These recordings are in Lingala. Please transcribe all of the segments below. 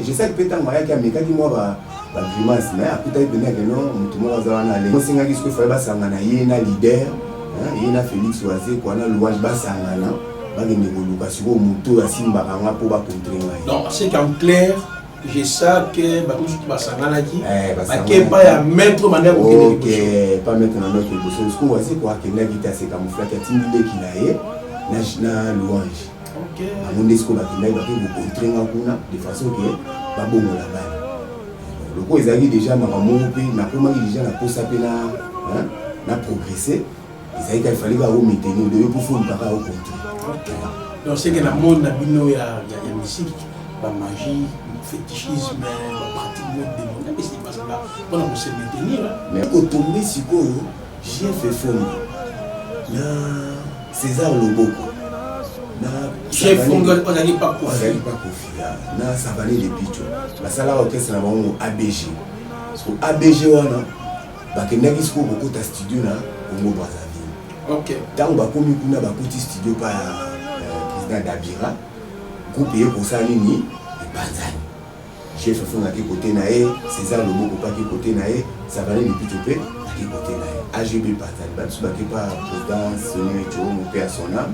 je sais que peut-être moi qui a méca qui moi ba grimace mais akuta ibena que non mutu mo bazana le mosinga ki ce que fa ba sangana ye na leader ye na Félix Oazé ko na louange ba sangana ba ke ngoluka siko mutu asimba kanga po ba contrer ngai. Donc c'est en clair je sais que ba tout ba sangana ki ba ke pas ya mettre manière ko OK pas mettre na notre bosso ce ko Oazé ko akenda ki ta se camoufler ka timide ki na ye na louange. OK. Amonde ce ko ba kenda ba ke ko contrer nga kuna de façon que ba bongo la balle. Le coup, ils avaient déjà ma maman, na comment ils déjà na posa pena, na progressé. Ils avaient qu'il fallait que vous maintenir de pour faire une parole au contraire. Donc c'est que la monde na bino ya musique, la magie, le fétichisme, la pratique mode de monde, mais c'est pas ça là. On a se maintenir. Mais au tomber sur quoi, j'ai fait fond. Na César Loboko. Chef Fongo, on n'allait pas confier. Na Savané les Picho. La salle orchestre na bango ABG. So ABG wana ba kendaki siko beaucoup ta studio na Congo Brazzaville. OK. Tant ba komi kuna ba kuti studio pa président Dabira. Groupe ye ko sali ni Banzani. Chef Fongo ki côté na e, César Loboko pa ki côté na e, Savané les Picho pe ki côté na e. AGB Banzani. Ba tsu ba ki pa président Sonny Cho mon père son âme.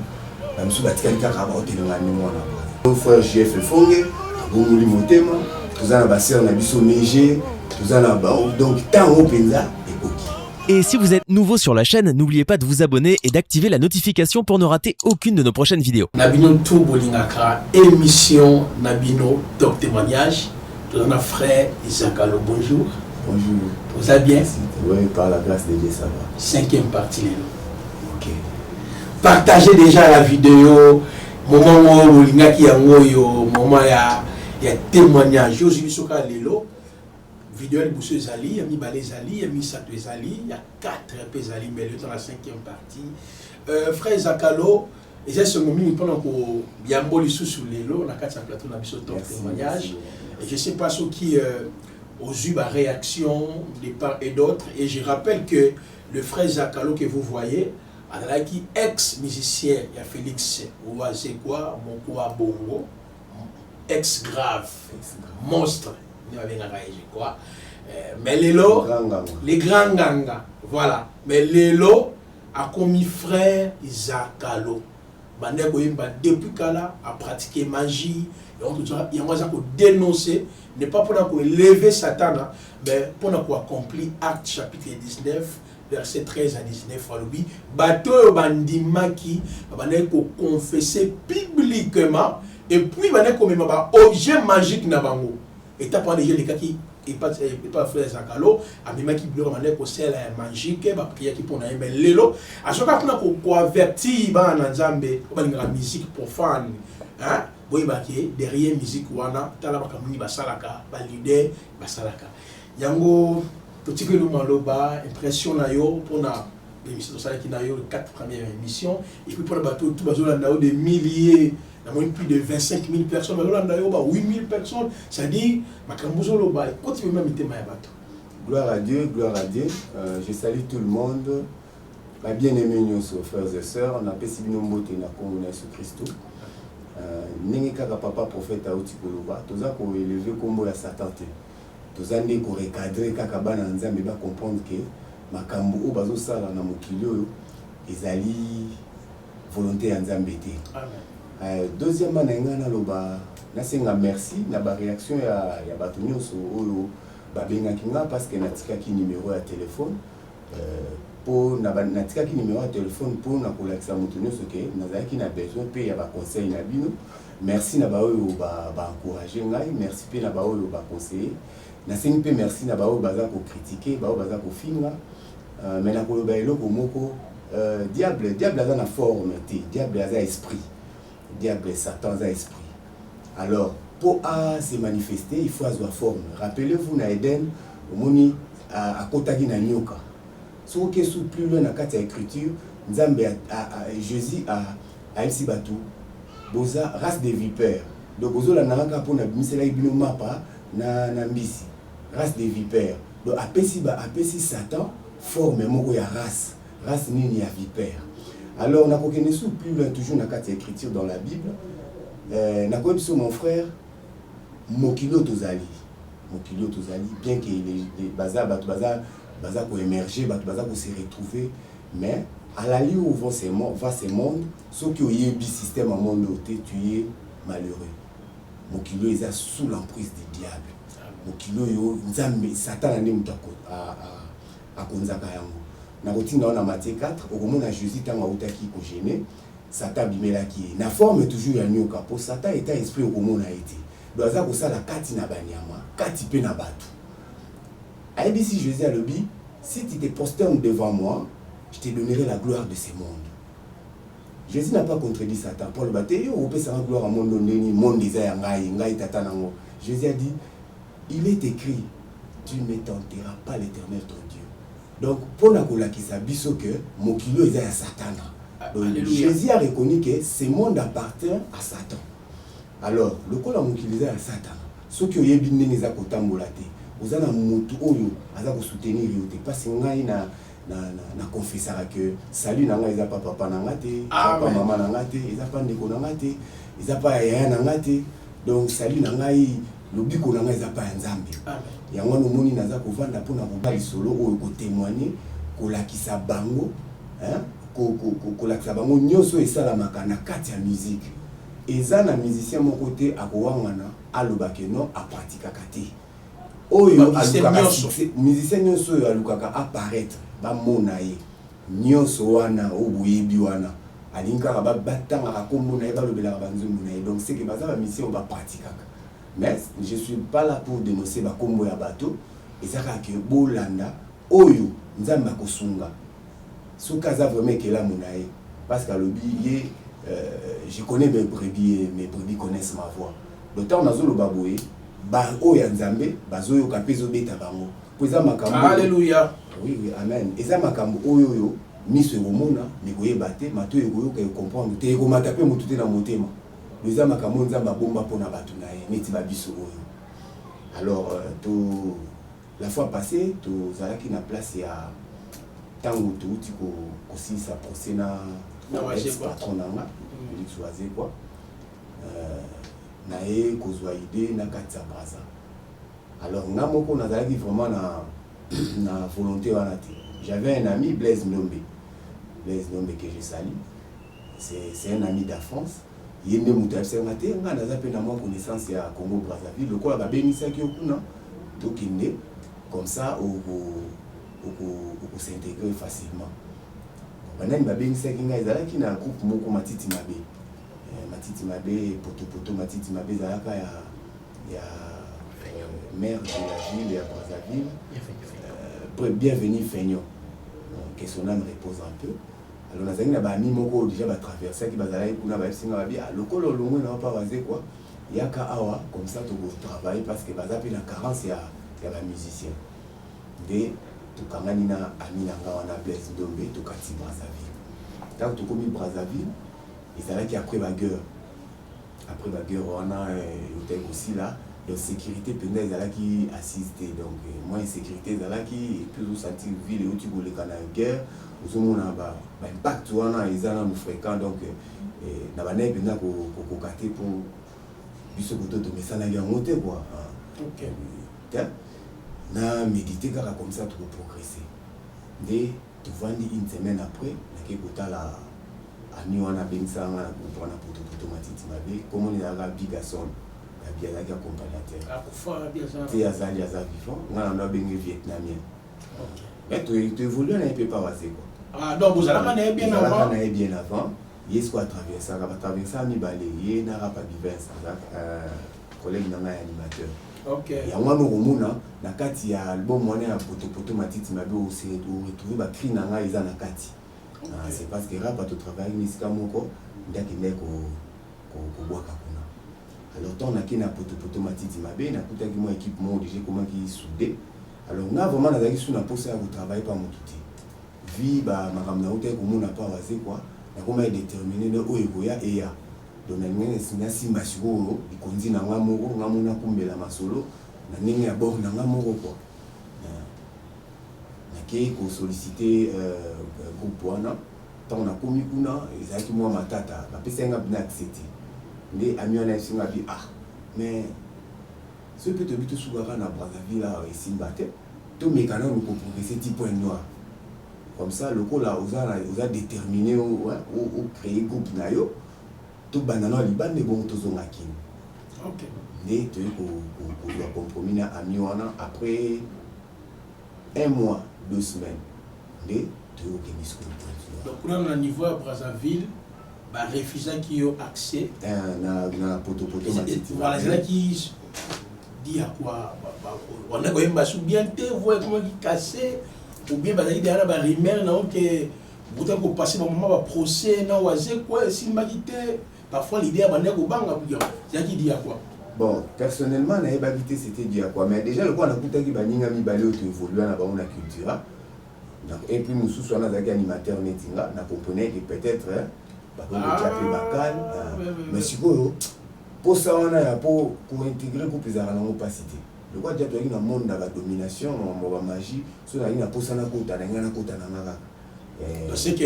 Mon frère GF Fongue, Bongouli Motema, tous en abassé en abisso Mégé, tous en abassé, donc tant au Penza et Koki. Et si vous êtes nouveau sur la chaîne, n'oubliez pas de vous abonner et d'activer la notification pour ne rater aucune de nos prochaines vidéos. Nabino tout bolingaka émission Nabino top témoignage. Tout en frère Isakalo, bonjour. Bonjour. Vous allez bien? Oui, par la grâce de Dieu, ça va. 5e partie, les OK. Partagez déjà la vidéo, moment où il y a moment il y a témoignage. Je suis sur Lelo, vidéo de Bousseux Zali, il y a mis Balé Zali, il y a mis Satou Zali, il y a 4 Zali, mais le temps la 5e partie. Frère Zakalo, et c'est ce moment pendant qu'il y a un bon sous Lelo, on a 4 plateaux, on a mis sur témoignage. Et je ne sais pas ce qui ont eu ma réaction de part et d'autre. Et je rappelle que le frère Zakalo que vous voyez, qui ex-musicien, il y a Félix Oazé quoi, Monkoa Bongo, ex-grave, monstre, mais les grands ganga, voilà. Mais Lelo a commis frère Zakalo. Depuis Kala a pratiqué magie, il y a dénoncer, n'est pas pour lever Satan, mais pour accomplir acte chapitre 19. Verset 13 à 19, bateau bandimaki, ko confesser publiquement, et puis ko même objet magique na bango. Et t'as pas déjà les cas qui et pas frère Zakalo, a même qui bleu ko sel magique, ba prière qui pour na mais lelo, à chaque fois ko avertir ba na Nzambe, ko ba la musique profane, hein? Boy ba ki derrière musique wana, tala ba kamuni ba salaka, ba leader ba salaka. Yango petit que nous maloba impression na yo pour na l'émission qui na yo les 4 premières émissions et puis pour le bateau tout bazo là des milliers na moins plus de 25 000 personnes bazo là 8 000 personnes ça dit makambuzo loba continue même thème ya bateau. Gloire à Dieu, gloire à Dieu. Je salue tout le monde. Ma bien-aimés nos frères et sœurs, on a pesi bino mbote na Kongo na Jésus-Christ. Ningi kaka papa prophète auti koloba toza ko élever kombo ya Satan te. Tozande ko recadrer kaka bana nzambe ba comprendre que makambo o bazo sala na mokili oyo ezali volonté ya nzambe te. Amen. Deuxièmement na ngana loba na senga merci na ba réaction ya bato nyonso oyo ba bengaki nga parce que natikaki numéro ya téléphone pour natikaki numéro ya téléphone pour na kolakisa moto nyonso ke nazalaki na besoin pe ya ba conseil na bino. Merci na ba oyo ba encourager ngai, merci pe na ba oyo ba conseiller. Nasengi pe merci na bao baza ko critiquer, bao baza ko finga. Mais na ko ba eloko moko diable aza na forme te, diable aza esprit. Diable Satan aza esprit. Alors pour se manifester, il faut avoir forme. Rappelez-vous na Eden, omoni a kotaki na nyoka. So ke sous plus loin na kati ya écriture, Nzambe Jésus a esi batu boza race de vipères. Donc bozo la nanga pona bimisela ibino mapa na mbisi. Race des vipères. Donc apesi Satan forme moko ya race nini ya vipère. Alors on a kokene sous plus loin toujours na kati écriture dans la Bible. Na ko biso mon frère mokilo tozali bien que les bazar ko émerger bazar ko se retrouver, mais à la lieu où va ce monde ceux qui ont eu système en monde tu es malheureux. Mokilo est sous l'emprise du diable. Mokilo yo nzambe satan ande mutako a konzaka yango. Na rotina na Matthieu 4 okomona Jésus tanga utaki ko gêner Satan bimelaki na forme toujours ya nyoka pour Satan est un esprit okomona été doza ko sala kati na banyama kati pe na batu. Aibi si Jésus a le bi si tu te prosternes devant moi je te donnerai la gloire de ce monde. Jésus n'a pas contredit Satan. Paul Baté on peut savoir gloire à monde ndeni monde isa ngai tata nango. Jésus a dit il est écrit tu ne tenteras pas l'Éternel ton Dieu. Donc pour la kolakisa biso que mokilo isa ya Satan. Donc, Jésus a reconnu que ce monde appartient à Satan. Alors, le col a utilisé à Satan. Ceux qui ont été bien les akotambolate, vous avez un motu oyo, aza ko soutenir yote. Parce que ngai na confessera que salut nanga ils a pas papa nanga te, papa maman nanga te, ils a pas ndeko nanga te, ils a pas yaya nanga te. Donc salut nanga le biko nanga ils a pas nzambe. Yango no moni naza ko vanda pona ko bali solo oyo ko témoigner ko lakisa bango, hein? Kolakisa bango nyonso esalamaka na kati ya musique eza na musicien mon côté akowangana alobake non apratikaka te oyo alukaka musicien nyonso oyo alukaka apparaître bamona ye nyonso wana oboyebi wana alinkaka batangaka kombo na ye balobelaka banzungu na ye. Donc c'est que baza bamission bapratikaka, mais je suis pas là pour dénoncer bakombo ya bato ezaka ke bolanda oyo nzambe akosunga. Ce cas vraiment que là monaï parce qu'à l'obi je connais mes brebis connaissent ma voix. Le temps nazo lo baboé ba oya nzambe bazoyo kapezo beta bango poza makambo. Alléluia. Oui amen. Eza makambo oyo miso omona ne koyeba te mato ekoyo ka comprendre te ko matape mutu te na motema. Eza makambo nzamba bomba pona batu na ye neti ba biso oyo. Alors tout la fois passée tout zalaki na place ya tango touti ko si ça procès na patron nanga choisir quoi na e ko zwa idée na katsa braza. Alors ngamoko nazalaki vraiment na volonté wana te. J'avais un ami Blaise Ndombe que je salue. C'est un ami d'enfance. Yende mutabse ngate nga nazape na moi connaissance ya Congo Brazzaville le quoi ba benisaki okuna tokinde comme ça au s'intégrer facilement. Banani babengisaki ngai ezalaki na groupe moko Matiti Mabe poto Matiti Mabe ezalaka ya maire de la ville ya Brazzaville. Bienvenue Feignon. Que son âme repose un peu. Alors nazali na ba mi moko déjà ba traverser qui bazalaki kuna ba singa babi lokolo longo na pas baser quoi. Yaka awa comme ça to travailler parce que bazapi na carence ya ba musicien. De tukangani na ami nanga wana Blaise Ndombe tokati Brazzaville. Tant que komi Brazzaville, ezalaki après bagueur wana était aussi là de sécurité pendant ezalaki assisté donc moi sécurité ezalaki et puis au sentir ville où tu voulais kana guerre ozomona ba impact wana ezana nous fréquent donc na bana pendant ko katé pour biso koto to mesana ya monter quoi. OK. Na méditer comme ça pour progresser. Dès tu vandi une semaine après na ke kotala ami wana bensanga pour na poto Matiti Mabe comment il a la bigason la bien la accompagnateur. Ah pour faire bien ça. C'est azali vivant, on a bengi vietnamien. Mais tu évolues na peu pas passer quoi. Ah donc vous allez bien avant. Bien avant. Yes quoi traverser mi balayer na rapa vivence collègue nanga animateur. OK. Ya mwana komona na kati ya album mwana ya poto Matiti Mabe au retrouver ba cri nanga eza na kati. C'est parce que rapa to travail nisika moko ndakende ko boaka kuna. Alors tant na kina poto Matiti Mabe na kutaki mo équipe mo déjà comment qui soudé. Alors nga vraiment nazaki sous na posa ya travailler pas motuti. Vi ba makamna uté ko mona pas waze quoi. Na koma déterminer no oyekoya eya. Donc na sina simba siko ikonzi na nga moko nga mona kumbela masolo na ningi ya bord na nga moko quoi. Qui ko solliciter groupe wana tant na komi kuna ezaki moi matata ba pesa nga bina accepter nde ami wana singa bi mais Ce que tu as vu tout souvent dans Brazzaville, là, ici, tout mécanisme pour progresser 10 points noirs. Comme ça, le coup là, on a déterminé ou créé groupe nayo, tout banana liban ne bon tous on akin. Ok. Mais tu as compromis à Miwana après 1 mois, 2 semaines. Mais tu as aucun discours. Donc là, on a niveau à Brazzaville, bah refusant qui ont accès. Na poto. Voilà, c'est là qui dit à quoi on a quand même bien te voir comment qui cassé ou bien bah il y a la rumeur non que vous avez passé un moment procès non oisé quoi si magité parfois l'idée à bande ko banga pour c'est qui dit à quoi. Bon, personnellement na ebagité c'était dit à quoi mais déjà le quoi on a kuta ki baninga mi balé auto évoluer na ba on a culture. Donc et puis musu so na zaki animateur netinga na comprenait que peut-être mais si vous pour ça on a pour intégrer le groupe à l'opacité. Le quoi dire qu'il y a un monde de la domination, de la magie, sur la ligne à poser na kota na c'est que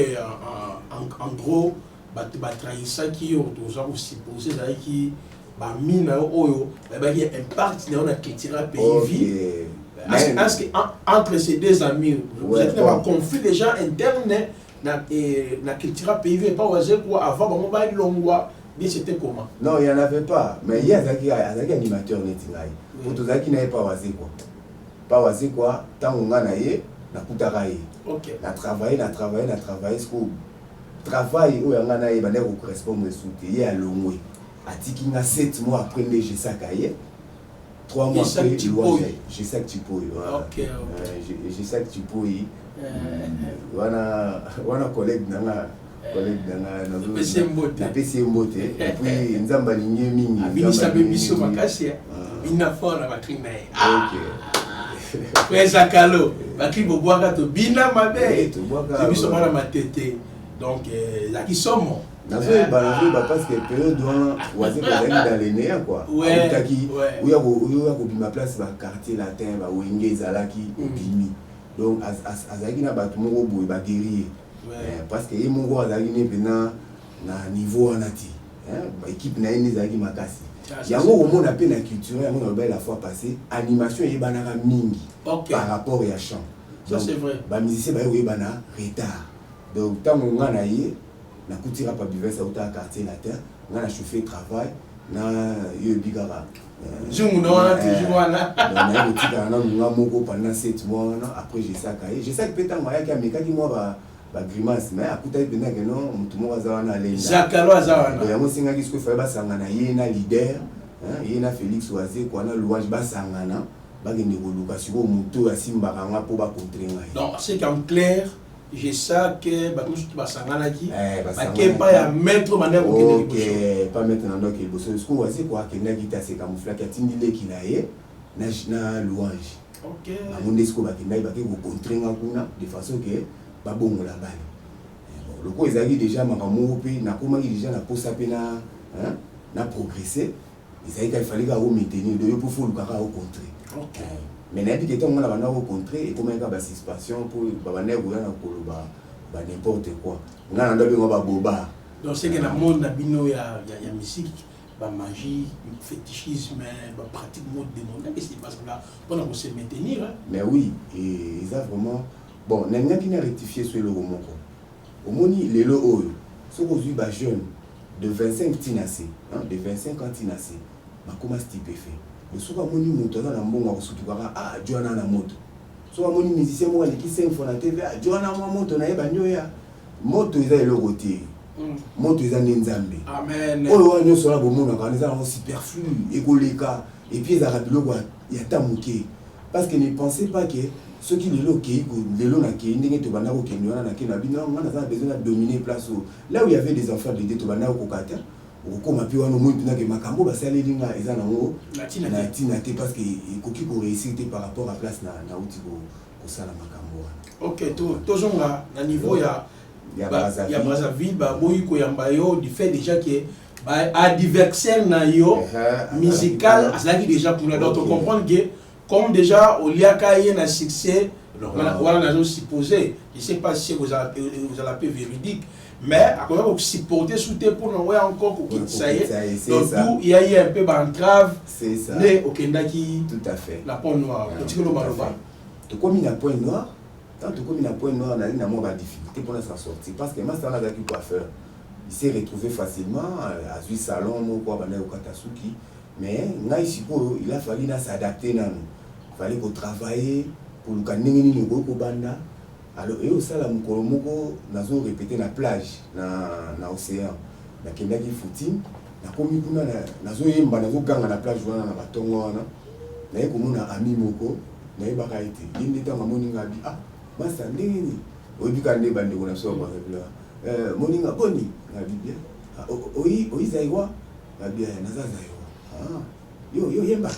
en gros bah trahissant qui ont supposé qui bah mine oyo bah qui impact dans la culture pays. Est-ce que entre ces deux amis vous êtes dans un conflit déjà interne na culture pays pas oser quoi avant bon bah longwa bien c'était comment? Non, il n'y en avait pas. Mais il y a un animateur netingaï. Pour tous ceux qui n'avaient pas oisé quoi. Pas oisé quoi, tant on a naïe, na koutaraï. Ok. Na travaillé. Ce qu'on travaille où on a naïe, bah on correspond au soutien. Il y a l'ongwe. A dit qu'il y a 7 mois après le G5 3 mois après G5 Tipoy. Ok. G5 Tipoy. Wana collègue nanga. Na PC Mbote et puis nzamba linye mingi abinisa bebiso makasi bina fona batrina OK Frère Kalo bakri bobwaka to bina mabe to bwaka biso mwana matete donc la qui somme nazo ba parce que période doit oaser dans les nerfs quoi taki uya ko bima place ba quartier latin ba wenge zalaki bimi donc azaki na batu moko boye ba guerrier. Parce que mon gars a gagné na niveau en ati équipe na une zaki makasi yango au monde appelle la culture yango na la fois passée animation et banaka mingi par rapport à chant ça c'est vrai ba musicien ba y bana retard donc tant on a yé na kutira pa biver ça autant quartier latin on a chauffé travail na yo bigara Zoom non toujours là na yo tika na moko pendant 7 mois après j'ai ça peut-être moi ya meka ki moi ba grimace mais akuta ipena que non mutu mo azawana lenda zakalo azawana ya mosinga kisko fa ba sangana ye na leader ye na Félix Oazé ko na louange ba sangana ba gende ko luka siko mutu asimba kanga po ba contrer. Donc c'est qu'en clair j'ai ça que ba tout ba sangana ki ba ke pas ya mettre manière ko kende OK pas maintenant donc il bosse ce ko Oazé ko akenda kita se camoufler ka tindile ki na ye na louange. OK amunde siko ba kenda ba ke ko contrer ngakuna de façon que ba bongo la balle le coup ezali déjà makamu pe na komaki déjà na posa pe na progresser ezali qu'il fallait au maintenir de pour faut le kaka au contrer. OK mais na dit que on a bana au contrer et comment ba suspension pour ba bana ko na koloba ba n'importe quoi ngana ndo bengo ba boba donc c'est que na monde na bino ya musique ba magie fétichisme ba pratique mode démoniaque et c'est parce que là on a se maintenir mais oui et ça vraiment bon n'a qui n'a rectifié sur le roman au moni les lo oyo ce que vous ba jeune de 25 tinacé de 25 ans tinacé ba comment ce type fait le soka moni moto na mbongo ko sutu kaka joana na moto soka moni musicien mo ali ki 5 fois na TV joana mo moto na yeba nyoya moto eza le côté moto eza nzambe amen oyo wanyo sola bomona kana eza en superflu ekoleka et puis eza rapilo kwa ya tamuke parce que ne pensez pas que ceux qui les na qui ndenge to bana ko kenwana na kena bino on a besoin de dominer place là où il y avait des enfants de to bana ko kata ou comme pi wana mo tuna ke makambo ba sale linga eza na ngo na tina te parce que koki ko réussir par rapport à place na uti ko sala makambo. OK to zonga na niveau ya Brazzaville ba boyi ko yamba yo du fait déjà que ba adversaire na yo musical azaki déjà pour d'autres comprendre que comme déjà au liaka y a un succès voilà supposé je sais pas si vous allez véridique mais à quoi supporter soutenir pour nous encore ça y est donc tout il y a eu un peu d'entrave c'est ça mais au Kendaki tout à fait la point noire tu que le maloba to comme une point noir tant to comme une point noir na na moi difficulté pour s'en sortir parce que master n'a pas quoi faire il s'est retrouvé facilement à du salon mon quoi bana au Katasuki mais ngai siko il a fallu s'adapter na il fallait qu'on travaille pour le kanengini ni ko banda. Alors, et au salam kolomoko, nous avons répété la plage, na océan, na kendaki footing, na komi kuna na zo yemba na zo ganga na plage wana na batongo wana, na ye komona ami moko, na ye baka ite, yende tanga moninga bi ah, masa ndenge ni, oyebika nde bande kona so ba rebla, moninga boni, na bi bien, oyi zaiwa, na bi naza zaiwa, ah, yo yemba,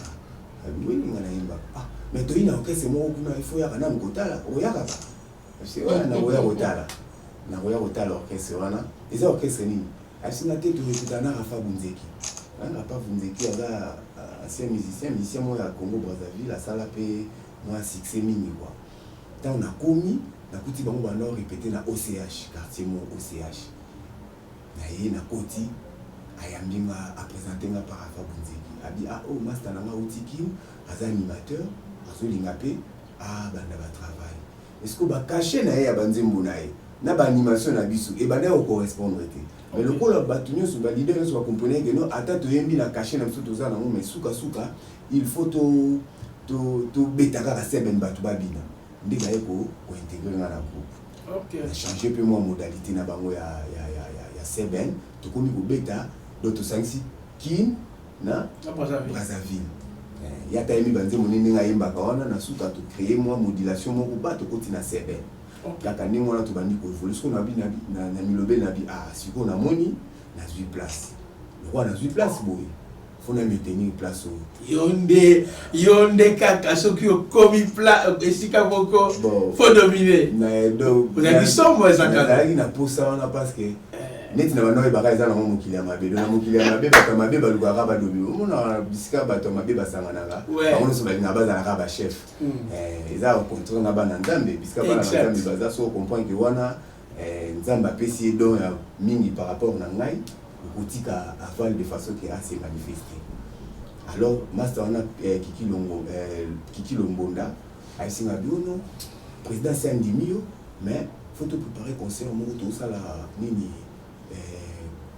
na bi moninga na yemba, ah, mais to ina okese mo kuna il faut ya kana mkotala, oyaka ba. C'est vrai, na goya hôtel orchestre wana eza orchestre nini asina te to ekutana Rafa Bunzeki Rafa Bunzeki aza ancien musicien moi ya Congo Brazzaville asala pe moi succès mingi quoi tant on a commis na kuti bango bana répéter na OCH quartier mon OCH na ye na koti ayambinga a présenter nga par Rafa Bunzeki abi ah oh master na nga utiki aza animateur azolinga pe ah banda ba travail. Est-ce que va cacher na ya banzembo na ye na ba animation na biso et bana au correspondre te mais le ko la batunyo so ba leader so comprendre que non ata to yembi na cacher na biso to za na mo mais suka il faut to betaka ka seben batu babina ndika yeko ko intégrer na groupe OK changer peu moi modalité na bango ya seben to komi ko beta do to sanksi kin na Brazzaville il y a taimi banze monene nga yemba kawana na suka to créer moi modulation moko ba to kotina sebe kaka ni mwana to bandi ko évoluer ce qu'on a bi na milobe na bi ah siko na moni na 8 place le roi na 8 place boy faut na maintenir place yonde kaka soki o komi place esika boko faut dominer na do vous avez dit ça moi ça kaka na posa wana parce que neti na banoy baka eza na mokili ya mabe na mokili ya mabe bato mabe balukaka badobi omona bisika bato mabe basanganaka bango nyonso balinga bazalaka ba chef eza contre na bana nzambe bisika bana nzambe baza so comprendre que wana nzambe apesi don ya mingi par rapport na ngai okotika avant de façon que assez manifester alors master wana Kiki Lombonda aisinga biono président c'est Andimio mais faut te préparer concert moko to sala nini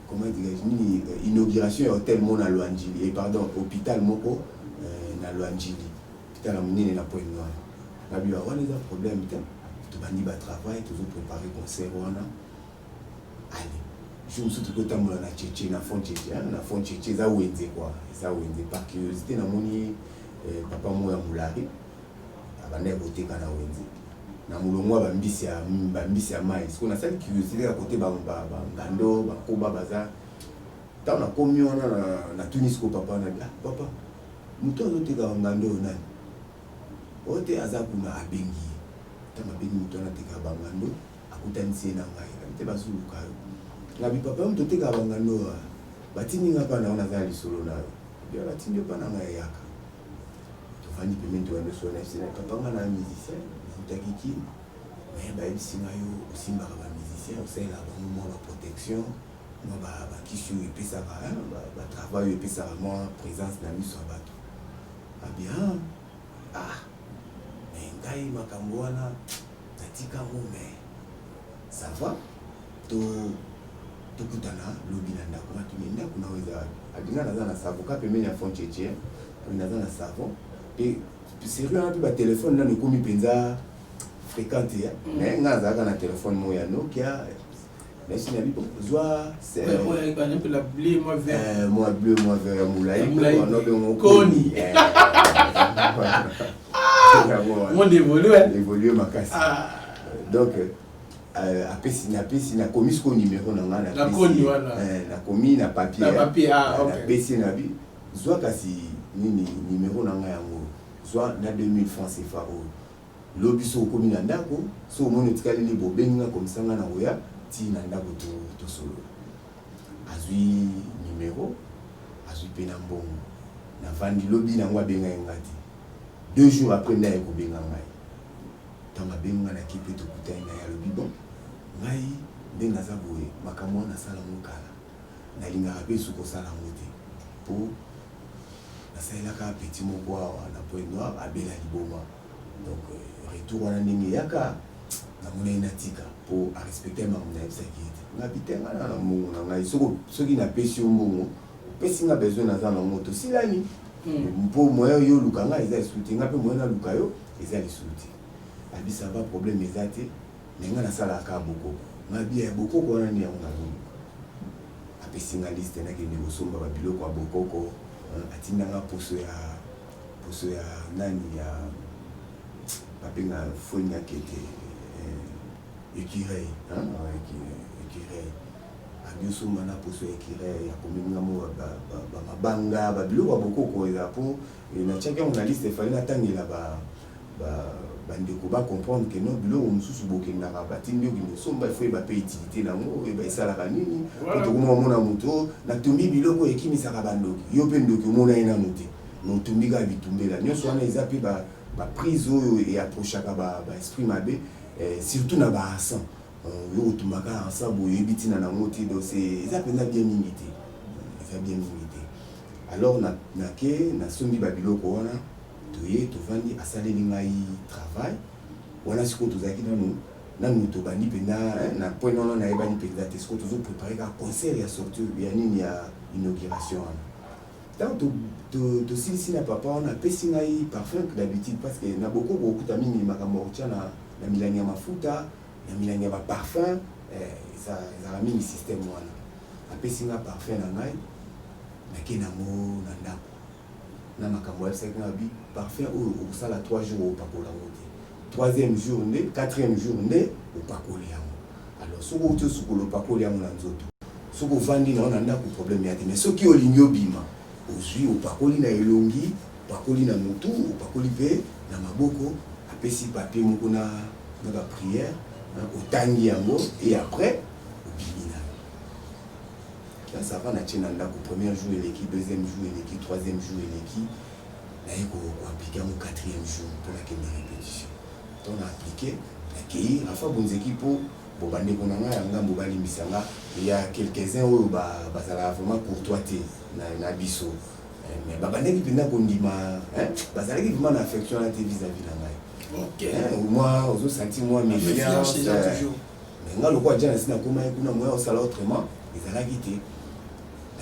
comment dire inauguration hôtel Mona Loanjili et pardon hôpital moko na Loanjili hôpital amunene na point noir na bio wana des problèmes to bandi ba travail toujours préparer concert wana allez je me suis dit que tamola na Tchétché na fond Tchétché za wenze quoi ça wenze par curiosité na moni papa mo ya mulari abane côté kana wenze na mulongwa bambisi ya mai siko na sali curiosité ya côté ba ngando ba koba baza ta na komi wana na Tunisco papa na papa muto azoteka ngando nani ote azakuna abengi ta mabengi muto na teka ba ngando akutanisi na ngai te bazuluka na bi papa muto teka ba ngando batini ngapa na ona za lisolo na ya batini pa na ngai yaka to fani pemento wana so na sina papa ngana musicien takiki mais ba bisinga yo osimba ba musicien osela ba moment de protection moi ba kishu epesa ba travail epesa moi présence na miso bato ah bien ah mais ngai makambo wana natika mo mais ça va to kutana lobi na ndako matumenda kuna weza adinga naza na savo ka pemenya fond Tchétché naza na savo et sérieux na ba téléphone na ne komi penza fréquenté mais ngaza kana téléphone mo ya Nokia mais si na bi zwa c'est ouais un peu la bleu moi vert ya moulai on a bien koni on évolue makasi donc apesi na komi ko numéro na nga na koni wana na komi na papier apesi na bi zwa kasi nini numéro na nga yango zwa na 2000 francs CFA lobiso komi na ndako so moni tikali libo benga comme ça nga na oya ti na ndako to solo azui numéro azui pena mbongo na vandi lobi na ngwa benga ngati 2 jours après na ko benga ngai tanga benga na kipe to kutana ya lobi bon ngai nde naza boye makambo wana nasala ngo kala nalingaka mpe suki osala ngo te mpo nasalelaka petit moko awa na Point Noir abela liboma donc retour wana ndenge eyaka namonai natika mpo arespecte makambo nayebisaki ete ngabi te nga na mbongo na ngai soki napesi yo mbongo opesi nga besoin naza nango tosilani mpo moyen yo oluka nga eza lisusu te nga mpe moyen naluka yo eza lisusu te abisa ba problème eza te me nga nasalaka bokoko ngabi ya bokoko wana ni yango nazoluka apesi nga liste nakende kosomba babiloko ya bokoko atindanga poso ya nani ya bapenga foni ya kete écureuil écureuil abiosomba na poso ya écureuil akominga mo mabanga babiloko ya bokoko eza mpo natiaki yango na liste efali natangela bandeko bacomprendre ke non biloko mosusu bokendaka batindi okende osomba efo yeba mpe utilité nango oyeba esalaka nini otokoma omona moto natumbi biloko ekimisaka bandoki yo mpe ndoki omona ye nano te notumbi kaka bitumbela nyonso wana eza mpe baprise oyo eapprochaka baesprit mabe surtout na baasan yo otumbaka ansan boye oyebi ntina nango te donc eza mpenza bien mingi te eza bien mingi te alors nake nasombi babiloko wana toye tovandi asaleli ngai travail wana sikoyo tozalaki nanu tobandi mpenza na point wana nayebani mpenza te sikoyo tozoprépare kaka concert ya sortie ya nini ya inauguration wana ntango tosilisi na papa wana apesi ngai parfum d'habitude parce que na bokoko okuta mingi makambo okotya na milangi ya mafuta na milangi ya baparfum ezala mingi système wana apesi nga parfum na ngai nake nango na ndako na makambo ayebisaki nga bi parfum oyo okosala 3 jours opakola yango te 3e jour nde 4e jour nde opakoli yango alors soki outi osukola opakoli yango na nzoto soki ovandi nango na ndako problème ya te mais soki olingi obima ozwi opakoli na elongi opakoli na motu opakoli mpe na maboko apesi papier moko na baprière otangi yango et après obimi na ça va natie na ndako premier jour eleki 2e jour eleki 3e jour eleki naye koapplike yango 4e jour mpo nakende répétition to na applike nakei afa bonzeki mpo bandeko na ngai ya ngambo balimbisa nga ya quelques-uns oyo bazalaka vraiment courtois te na biso mais babandeki mpenza kondima bazalaki vraiment na affection na te vis-à-vis na ngai moi ozosenti moi méfiance mais nga lokwa dia nasi nakomai kuna moya osala autrement ezalaki te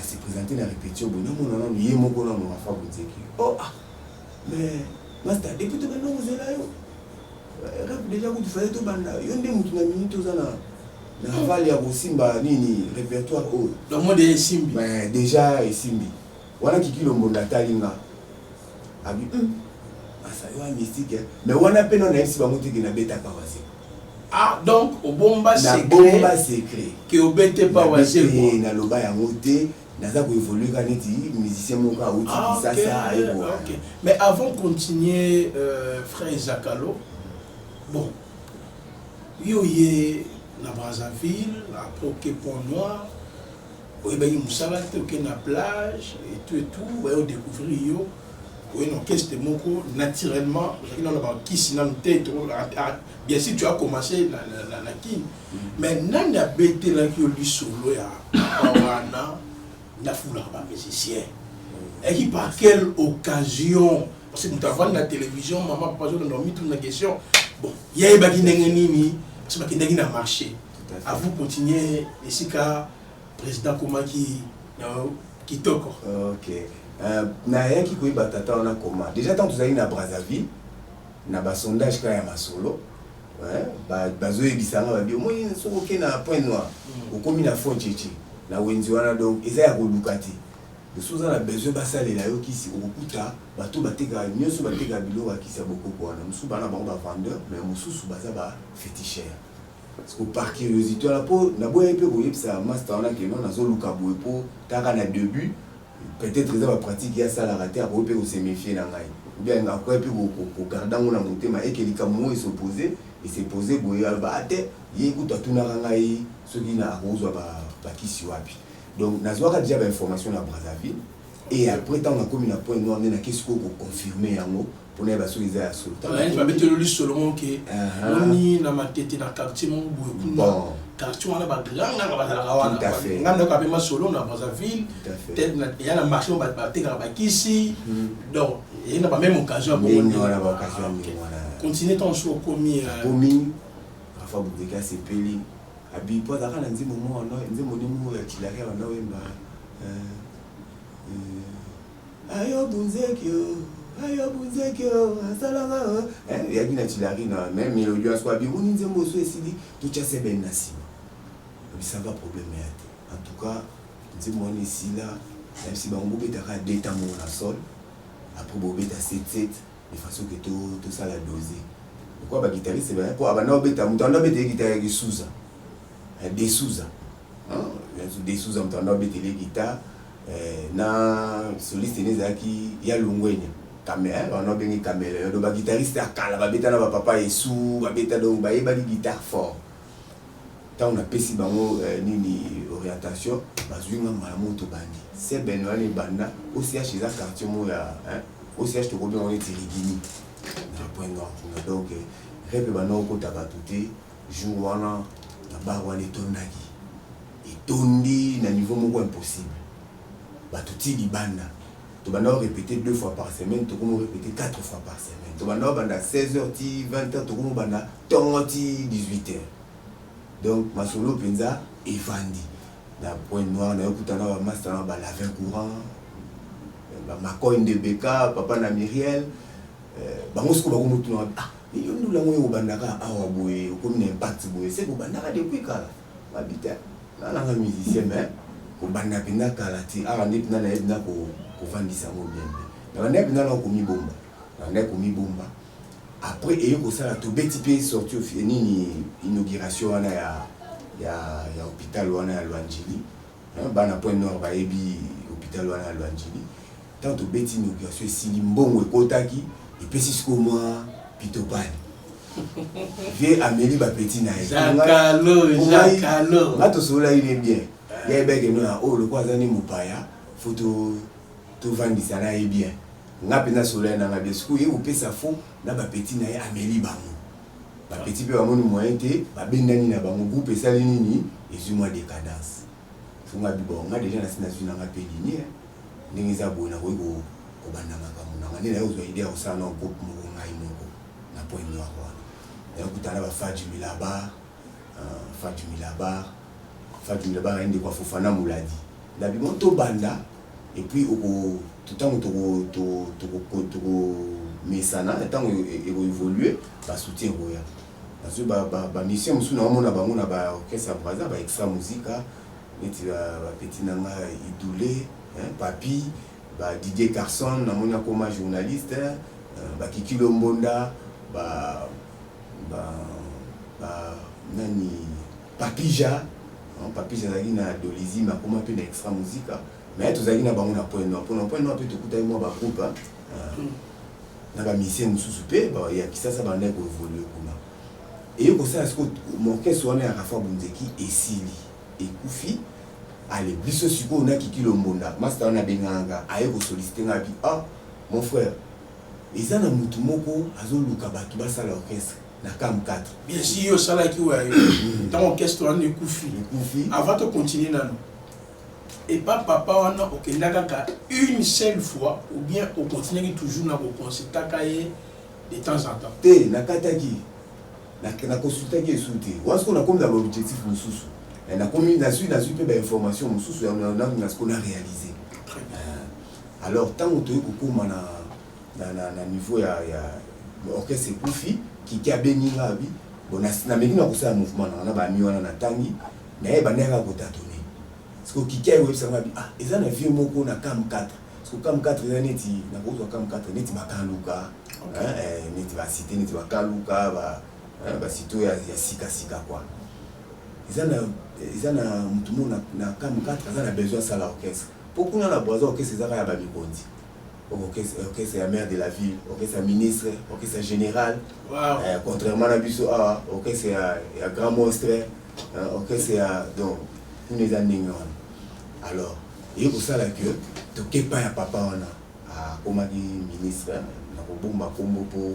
se présenter na répétition bon namona nanu ye moko nanu afa bonzeki mais master depuis to banda ozela yo rap déjà kutu fallait to banda yo nde mutu na minute oza na aval ya kosimba nini répertoire oyo donc moi déjà esimbi mais déjà esimbi wana kikilombo natali nga abi asa yo mystique mais wana pe non nayebisi bango teke nabetaka wase donc obomba secret ke obete pa wase na loba yango te naza koévoluer ka neti musicien moko auti kisasa ayebo mais avant de continuer frère Zakalo bon yo ye na Brazzaville après au Point Noir oyebaki mosala te oke na plage et tout bayo découvrir yo oye na orchestre moko naturellement ozalaki nano bakisi nano te bien sûr tu as commencé na kini mais nani abetelaki yo lisolo ya wana nafulaka bamusicien et par quelle occasion parce que tu as vu la télévision maman papa je dormi toute la question bon yayebaki ndenge nini parce que bakendaki na marché à vous continuer ici car président komaki kitoko ok nayaki koyeba tata wana koma déjà tant tozali na Brazzaville na basondage kaka ya masolo bazoyebisanga babi omoi soki oke na Point Noir okomi na fond cheche na wenzi wana donc eza ya koluka te mosusu oza na besoin basalela yo kisi okokuta bato batekaka nyonso batekaka biloko ya kisi ya bokoko wana mosusu bana bango bavendeur mais mosusu baza bafétichère parce que par curiosité wana mpo naboyai mpe koyebisa master wana keno nazoluka boye mpo taka na début peut-être eza bapratique ya salaka te akoki mpe kosemifie na ngai bien akoki mpe kogarda ngo na motema eke likambo mo esepose boye aloba ate ye kutu atunaka ngai soki na akozwa bakisi wapi donc nazwaka déjà bainformation na Brazzaville et après ntango nakomi na Point Noir nde nakesi ko koconfirme yango mpona yeba soki eza ya solo babeteli lisolo moke oni na matete na quartier moko boye kuna quartier on a ba grand on tout à fait ngam na ka solo na Brazzaville peut-être il y a la marché on ba teka ba kisi donc il y a pas même occasion pour continuer ton show commis parfois vous dégager ces peli abi po za kana nzimo mo no nzimo ni mo ya kilare wana wemba ayo bunzekyo asalanga ya gina kilare na même mélodie aswa bi moni nzemo so esili to cha seben na sima ça va problème en tout cas nzimo ni sila même si bango betaka data mo na sol après bobeta 7 de façon que tout ça la doser pourquoi ba guitariste c'est pour abana obeta mutanda beta guitare ki Souza des Souza des Souza mutanda beta les guitare na soliste nezaki ya lungwenya caméra on a bien caméra do ba guitariste akala ba beta na ba papa Yesu ba beta donc ba yeba di guitare fort tant on a pesi bango nini orientation bazwinga malamuto bandi c'est benwani banda aussi à chez za quartier mo ya aussi je te connais on est tirigini na point nord donc rebe bana ko tabatuté jour wana na ba wana tondaki etondi na niveau moko impossible batuti libanda to bana répéter 2 fois par semaine to comme répéter 4 fois par semaine to bana banda 16h ti 20h to comme banda tongoti 18h donc ma solo penza evandi na point noir na yokutana ba master na ba laver courant ba makoy ndebeka papa na Miriel bango siko bako mutu na yo ndula ngoyo bandaka awa boye ko na impact boye c'est ko bandaka depuis kala babita na nga musicien mais ko banda pina kala ti ara ndi pina na ebina ko vandisa mo bien na banda pina na ko mi bomba na ko mi bomba après et ko sala to beti pe sorti au nini inauguration wana ya hôpital wana ya Luanjili bana point nord ba ebi hôpital wana ya Luanjili tant to beti inauguration sili mbongo ekotaki epesi siko moi pitopani vie Amélie ba petit na Jacalo ngato sola ile bien ya ebeke no na o le kwazani mupaya photo to vandisa na e bien ngapi na sola na ngabi siko ye opesa fo na ba petit na Amélie bango ba petit pe ba moni moyen te ba bendani na bango groupe esali nini ezuma décadence funga bibo nga déjà na sinazwi na ngapi ligne ndingiza bona ko banda makamu na ngane na yo zo idea osana groupe mo ngai moko na point noir wana ya kutana ba Fadji Milaba indi kwa Fofana Muladi na bimonto banda et puis oko tutango to mesana tango évoluer ba soutien roya parce que ba mission musu na mona bango na ba orchestre Brazza ba extra musica neti ba petit nanga idulé papi ba Didier Carson na mona comme journaliste ba Kikilo Mbonda ba nani papija zaki na dolizi ma comment pe na extra musica mais to zaki na bango na point noir pe to kuta mo ba groupe na ba mission mususu pe ba ya kisasa ba ndeko évoluer kuna et ko ça est-ce que mon orchestre wana ya Rafa Bunzeki esili ekufi allez biso siko na Kikilo Mbonda master na benganga aye ko solliciter ngabi mon frère ezana mutu moko azoluka batu basala orchestre na cam 4 bien sûr yo sala ki wa yo dans orchestre on ekufi avant de continuer nano et pas papa wana okendaka ka une seule fois ou bien on continue toujours na ko consulter kaye de temps en temps te na kataki na consulter ki souté parce qu'on a comme d'abord objectif mususu et na comme na suite pe ba information mususu na ce qu'on a réalisé alors tant on to ko na niveau ya orchestre ekufi qui a béni la vie bon na meni na kosa mouvement na ba mi wana na tangi mais ba ndeka ko tatoni parce que qui a website ngabi eza na vie moko na cam 4 parce que cam 4 eza neti na ko cam 4 neti makaluka neti ba cité neti ba kaluka ba sito ya sika quoi eza na mutu mo na cam 4 eza na besoin ça la orchestre pour qu'on a la boisson orchestre eza ya ba mikondi orchestre la maire de la ville, orchestre ministre, orchestre général. Wow. Contrairement à Bissau, orchestre à grand monstre, orchestre donc tous les années. Alors, il y a pour ça que tu n'es pas un papa comme ministre, na combo pour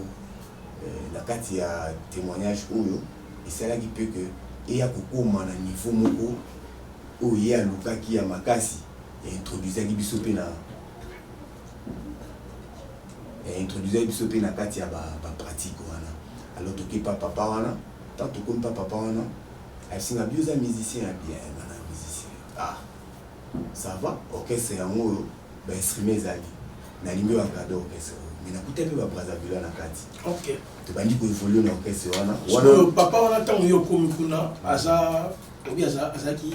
la carte il y a témoignage et c'est là qui peut que et à kokoma na niveau moko o ya lukaki ya makasi et introduisait biso pe na kati ya ba pratique wana. Alors toke pas papa wana tant to comme papa wana elle singa bioza musicien bien na musicien ça va orchestre ya ngo ba instrument zali na limio akado orchestre mais na kutepe ba Brazzaville na kati. OK. To bandi ko évoluer na orchestre wana. Wana papa wana tango yo komi kuna aza azaki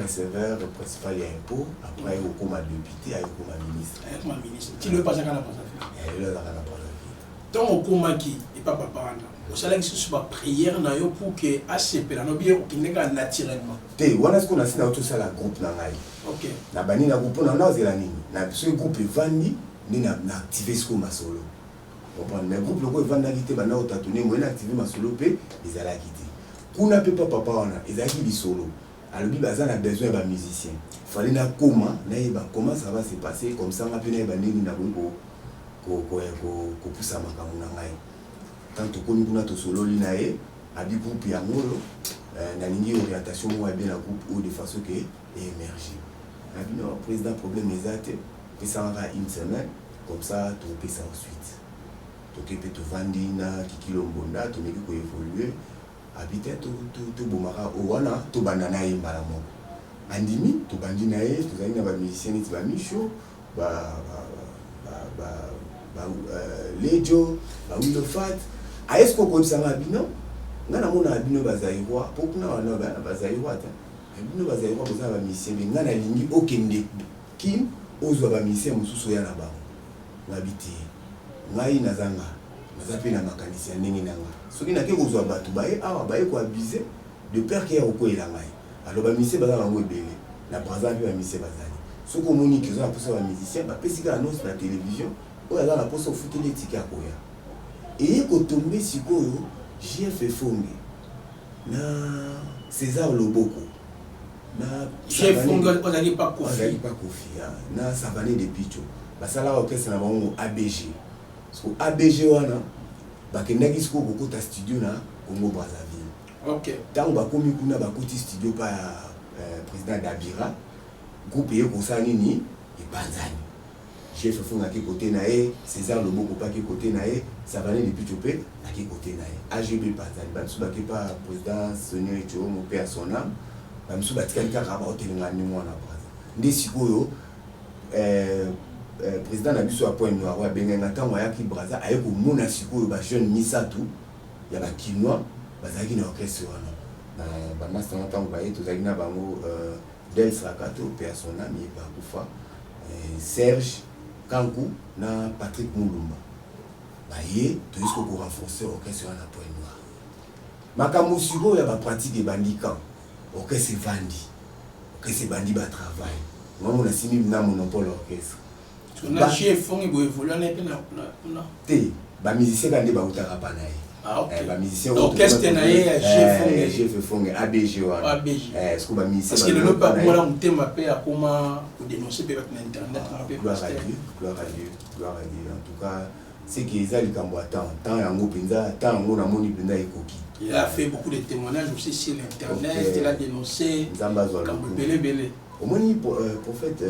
receveur principal ya impôt après au comme député au comme ministre. Comme ministre. Qui le passe à la Brazzaville. Elle est là dans la Brazzaville. Donc au comme qui et papa wana. Au salaire sur ba prière na yo pour que ACP na no bien qui n'est naturellement. Té wana ce qu'on a sina tout ça la groupe na ngai. OK. Na bani na groupe na zela nini. Na ce groupe vandi ni na activer ce comme solo. Comprendre mais groupe le ko vanda kité bana otatone mo na activer ma solo pe ezala kité. Kuna pe papa wana ezaki bi solo. Alobi baza na besoin ba musicien. Fallait na comment comment ça va se passer comme ça na pe na ba nini na ko poussa makambo na ngai. Tant que nous avons tout solo linae, abi groupe ya ngolo, na lingi orientation moi bien la groupe ou de façon que émerger. Abi non président problème exact, que ça va une semaine, comme ça tu peux ça ensuite. Tu peux te vendre na kikilombonda, tu mets ko évoluer, habiter tout bomara o wana, to banana e malamo. Andimi, to bandi nae, tu zali na ba musicien ni ba micho, lejo, ba wilofat. Est-ce qu'on peut savoir bino? Ngana mona bino bazairwa, pokuna wana ba bazairwa ta. Bino bazairwa boza ba musicien be ngana lingi okende kim ozwa ba musicien mususu ya na ba. Ngabiti. Ngai nazanga. Nazape na makanisien ndenge nanga. Soki na ke kozwa batu bae awa bae ko abuser de peur que ya okoyela ngai. Alors ba musicien baza bango ebele. Na Brazzaville ba musicien bazali. Soko moni ke za posa ba musicien ba pesika annonce na télévision. Oya za na posa ofuteli etika koya. Et quand tombé sur JF Fongue, na César Loboko, na JF Fongue, on n'allait pas Kofi, na Savané de Picho, basala orchestre na bango ABG. Parce que ABG wana, bakendaki siko beaucoup ta studio na Congo Brazzaville. OK. Tant bakomi kuna bakoti studio pa président d'Abira, groupe ye kosani ni epanzani. Chef Fonga qui côté nae, César Loboko pas qui côté nae, Savané depuis Chopé à qui côté nae. AGB pas ça, Bamsuba qui pas président Sonia Echo mon père son âme, Bamsuba quelqu'un qui a porté le nom moi na Braza. Ndesikoyo président na biso a point noir wa benga ntango ya ki Braza ayeko mona sikoyo ba jeune Misatu ya ba Kinois bazaki na orchestre wana. Ba master ntango ba yeto zaki na bango Del Sakato père son âme ba kufa Serge Kankou na Patrick Moulumba. Baye, tu risques pour renforcer l'orchestre na point noir. Makambo siko ya ba pratique bandikan. Orchestre vandi. Orchestre bandi ba travail. Moi mon asimi na monopole orchestre. Tu na chef fond bo évoluer na. Té, ba musicien kande ba utaka pa na ye. Ah OK. Ba musicien orchestre na ye chef fond ABG wana. ABG. Est-ce que ba musicien parce que le pas pour la mutema pe a comment dénoncer pe na internet pe gloire à Dieu. En tout cas, c'est que les alikambo tant yango penza tant yango na moni penza ekoki. Il a fait beaucoup de témoignages aussi sur l'internet, il a dénoncé comme belé. Au moni prophète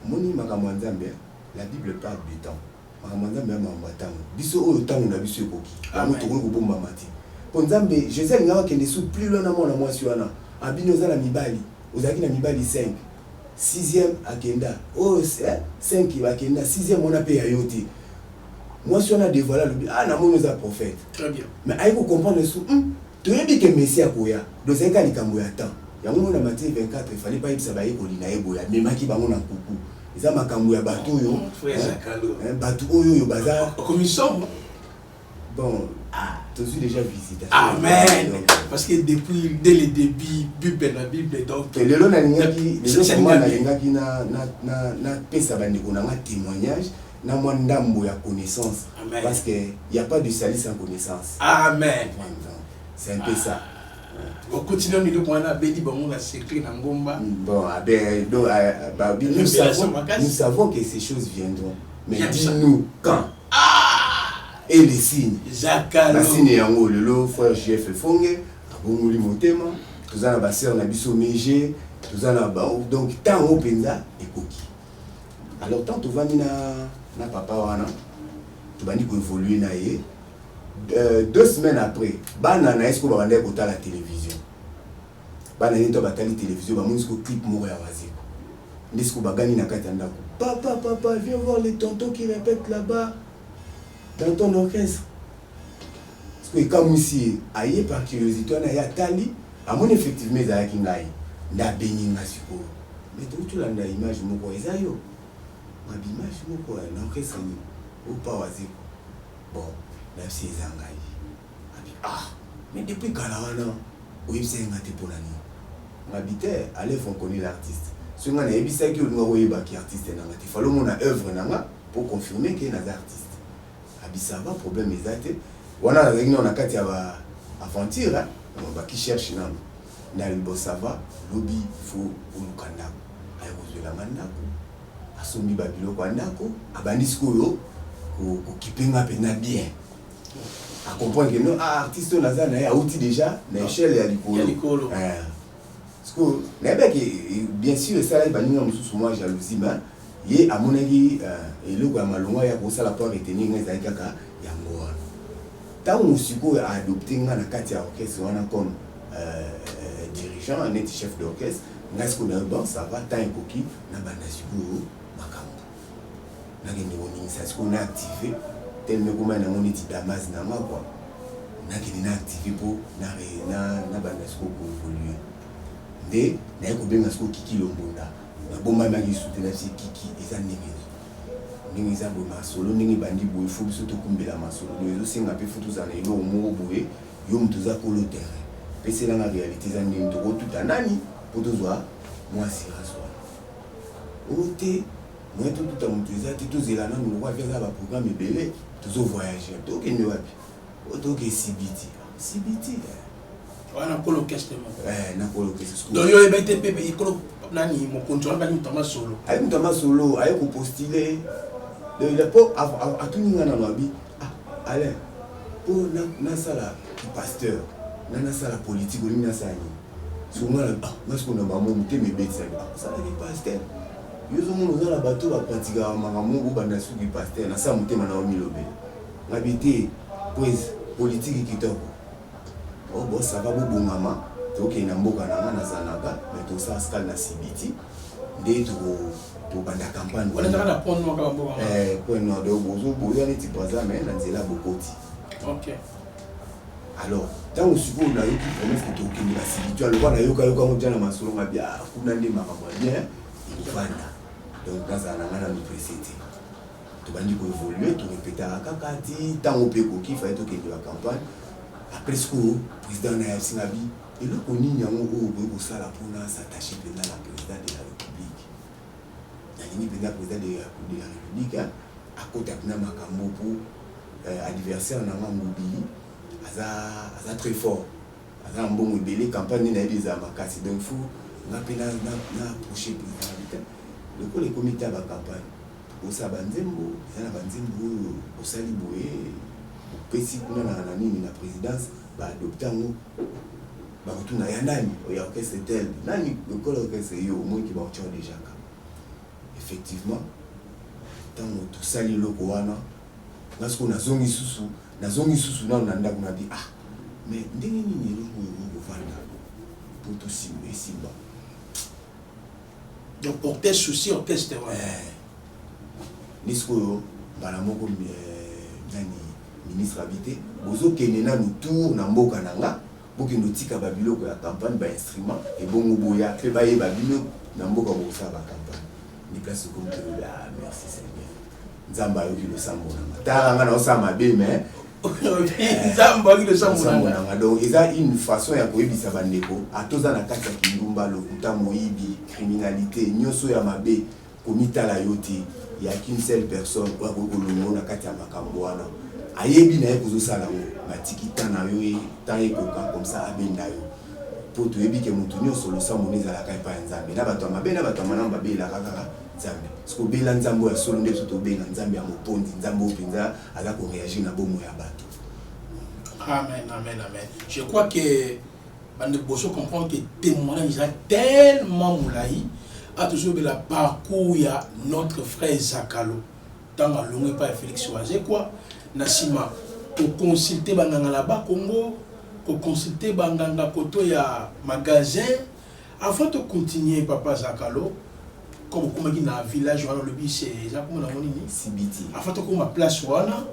moni makambo nzambe, la Bible parle du temps. Makambo nzambe mamba temps. Biso oyo temps na biso ekoki. Yango to ko bomba mati. Po nzambe, Jésus ngaka kende sous plus loin na mona mwasi wana. Abino za na mibali, ozaki na mibali 5. 6e akenda. Oh 5 akenda, 6e on a payé yote. Moi si on a dévoilé le na mono za prophète. Très bien. Mais aiko comprendre sous tu yebi que Messie akoya. Do zeka likambo ya temps. Yango na Matthieu 24 il fallait pas ibisa ba yeko lina yebo ya memaki bango na kuku. Eza makambo ya bato yo. Bato oyo baza commission. Bon, tu suis déjà visité. Amen. Parce que depuis dès le début Bible donc et le na lingaki na pesa bandeko na témoignage na moi ndambo ya connaissance. Amen. Parce que il y a pas de salut sans connaissance. Amen. C'est un peu ça. On continue à nous prendre béni bon la secret na ngomba. Bon, nous savons que ces choses viendront. Mais dis-nous quand. Et les signes. Zakalo. La signe yango lelo frère JF Fongue abongoli motema toza na baseur na biso méger toza na donc tant o penza ekoki alors tant tovandi na papa wana tobandi ko évoluer na ye 2 semaines après bana na esko babanda kota la télévision bana ni to batali télévision ba monisi ko clip moko ya waziko ndisiko bagani na kati ndako papa viens voir les tontons qui répètent là-bas dans ton orchestre parce que comme si aye par curiosité on a ya tali amon effectivement za ki ngai nda benyi ngasiko mais tout tu landa image moko ezayo ma image moko na orchestre ni ou pas waziko bon la c'est zangai mais depuis kalawana oui c'est ngate polani m'habiter aller font connaître l'artiste si on a ebisa ki on ngoye ba ki artiste na ngate falo mona œuvre nanga pour confirmer que na artiste abisa ba problème ezate wana la réunion na kati ya ba aventure ba qui cherche na libo sava lobby faut ulukanda ayo kozela mandako asombi ba biloko andako abandisi koyo ko kipenga pena bien à comprendre que non artiste nazana ya outil déjà na échelle ya likolo parce que bien sûr ça va nous sous moi jalousie mais yé à mon avis et le quoi malonga ya ko sala pour retenir ngeza kaka yango wana tant musiko a adopté ngana kati ya orchestre wana comme dirigeant net chef d'orchestre ngasko na bon ça va tant ekoki na banda siko makambo na ngene woni ça siko na activé tellement comme na moni ti damas na ma quoi na kini na activé pour na banda siko ko évoluer de na ko benga siko kiki lombonda na bomba magi soutenir si kiki eza ningi za bo masolo ningi bandi bo faut biso to kumbela masolo no singa pe futu za na ilo mo boye yo mtu za ko le terrain pese na réalité za ningi to tout anani pour tozwa moi sira so ote moi tout mtu za ti tozela na no wa faire ba programme belé tozo voyager to ke ne wapi oto ke CBT wana ko l'orchestre na ko l'orchestre donc yo ebete pepe ikolo nani mo contrôle ba ni tama solo ayo ko postuler le po a tout ninga na lobi allez pour na sala pasteur na sala politique ni na sala souvent parce qu'on a maman muté me bête ça les pasteur yo zo mo na bateau ba pratika mangamo ba na suki pasteur na sa muté na omi lobe ngabité pues politique kitoko oh bon ça va bo ngama donc ina mboka na zanaka mais tout ça skal na CBT nde to banda campagne on est na pont no ka mboka point no do bozo bozo ni ti baza mais na nzela bokoti OK alors tant au suko na yo ki promesse que to kindi la CBT alors na yo ka mo jana masolo ngabia kuna ndi makambo bien ifanda donc dans na précédé to bandi ko évoluer to répéter akakati tant au peko ki fa to kindi la campagne après ce que président na Sinabi et le koni nyango o ça la pour s'attacher pendant la président de la République na ni président de la République à côté na makambo pour adversaire na ngobili aza très fort aza mbongo belé campagne na des amakasi donc faut ngapela na approcher président le comité de la campagne au sabanzembo na banzembo au saliboé pesi kuna na nini na présidence ba adopter ngo ba kutuna ya nani ya orchestre tel nani le orchestre yo au moins qui va faire déjà effectivement tant tout sali loko wana parce qu'on a zongi susu na na ndako na di mais ndenge nini loko vanda pour tout simba donc pour tes soucis orchestre nisco bala moko nani ministre habité bozo kenena nous tour na mboka nanga boki notika ba biloko ya campagne ba instrument et bongo boya pe ba yeba biloko na mboka bo sa ba campagne ni place comme merci Seigneur nzamba yo ki le sambo na tanga na osama be mais nzamba ki le sambo na donc eza une façon ya koyebisa bandeko atoza na kati ya kindumba lokuta moyibi criminalité nyoso ya mabe komitala yote il y a qu'une seule personne ou akolongo na kati ya makambo wana ayebi na ekuzo sala ngo matikita na yo tant ekoka comme ça abenda yo pour to yebi ke mutu nyonso lo sa moneza la kai pa nzambe na bato mabe na bato manamba be la kaka nzambe sko be la nzambo ya solo ndeso to be na nzambe ya mopondi nzambo opinza ala ko réagir na bomo ya bato. Amen. Je crois que bande bosso comprendre que témoignage est tellement moulaï a toujours le parcours il y a notre frère Zakalo dans la longue pas Félix Oazé quoi Nassima pour consulter banganga là-bas Congo pour consulter banganga koto ya magasin avant de continuer papa Zakalo comme on dit dans le village on le dit c'est ça comme on a dit Sibiti avant de comme place wana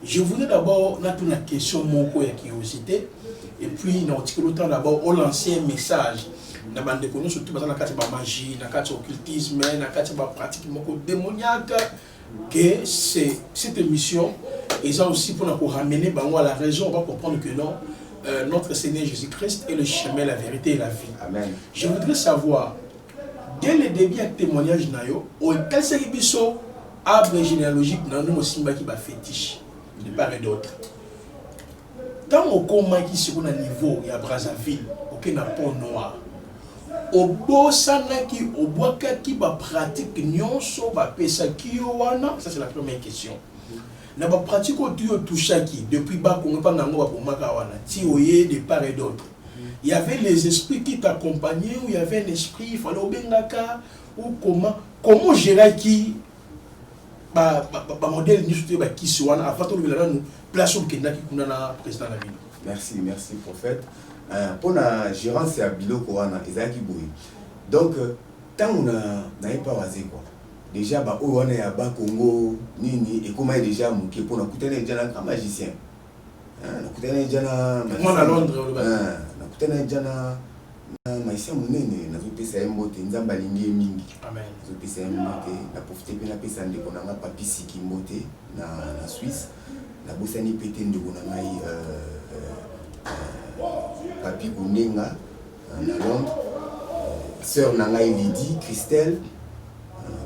je voudrais d'abord na toute la question mon ko ya curiosité et puis dans le temps d'abord on lancer un message na bande ko surtout dans la carte de magie na carte occultisme na carte de pratique moko démoniaque que c'est cette émission et ça aussi pour nous ramener bango à la raison on va comprendre que non notre Seigneur Jésus-Christ est le chemin la vérité et la vie. Amen. Je voudrais savoir dès le début du témoignage nayo au quel c'est biso arbre généalogique na nous simba qui ba fétiche de part et d'autre. Dans au coma qui sur un niveau ya Brazzaville aucun pont noir au bosana qui au boaka qui ba pratique nyonso ba pesa ki wana ça c'est la première question. Na ba pratique au touchaki depuis ba ko pas nango ba pomaka wana ti oye de part et d'autre. Il y avait les esprits qui t'accompagnaient ou il y avait un esprit il fallait obengaka ou comment gérer qui ba modèle ni surtout ba qui soana avant de nous place au Kenya qui kuna na président la ville. Merci prophète. Pour la gérance à biloko wana ezaki boy. Donc tant on n'a pas wasé quoi. Déjà ba o wana ya ba Congo nini et comment déjà muke pour na kutana jana comme magicien. Na kutana jana moi à Londres na kutana jana maïsia munene na zopesa mbote nzamba lingi mingi. Amen. Zopesa mbote na profiter pe na pesa ndeko na papi siki mbote na Suisse. Na bosani pété ndeko na ngai papi Kunenga na Londres. Sœur na ngai Lydie Christelle